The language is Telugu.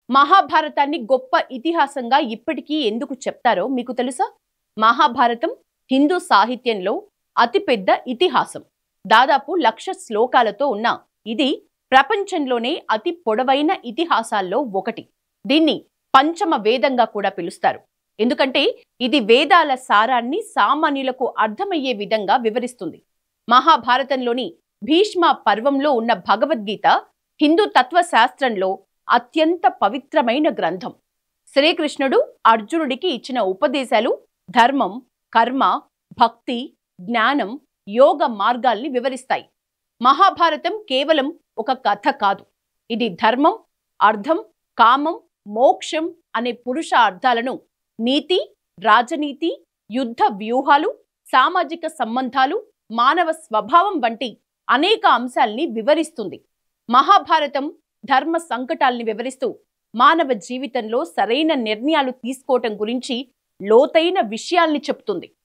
మహాభారతాన్ని గొప్ప ఇతిహాసంగా ఇప్పటికీ ఎందుకు చెప్తారో మీకు తెలుసా? మహాభారతం హిందూ సాహిత్యంలో అతిపెద్ద ఇతిహాసం. దాదాపు 1,00,000 శ్లోకాలతో ఉన్న ఇది ప్రపంచంలోనే అతి పొడవైన ఇతిహాసాల్లో ఒకటి. దీన్ని పంచమ వేదంగా కూడా పిలుస్తారు. ఎందుకంటే ఇది వేదాల సారాన్ని సామాన్యులకు అర్థమయ్యే విధంగా వివరిస్తుంది. మహాభారతంలోని భీష్మ పర్వంలో ఉన్న భగవద్గీత హిందూ తత్వశాస్త్రంలో అత్యంత పవిత్రమైన గ్రంథం. శ్రీకృష్ణుడు అర్జునుడికి ఇచ్చిన ఉపదేశాలు ధర్మం, కర్మ, భక్తి, జ్ఞానం, యోగ మార్గాల్ని వివరిస్తాయి. మహాభారతం కేవలం ఒక కథ కాదు. ఇది ధర్మం, అర్థం, కామం, మోక్షం అనే పురుష అర్థాలను, నీతి, రాజనీతి, యుద్ధ వ్యూహాలు, సామాజిక సంబంధాలు, మానవ స్వభావం వంటి అనేక అంశాల్ని వివరిస్తుంది. మహాభారతం ధర్మ సంకటాల్ని వివరిస్తూ మానవ జీవితంలో సరైన నిర్ణయాలు తీసుకోవటం గురించి లోతైన విషయాల్ని చెప్తుంది.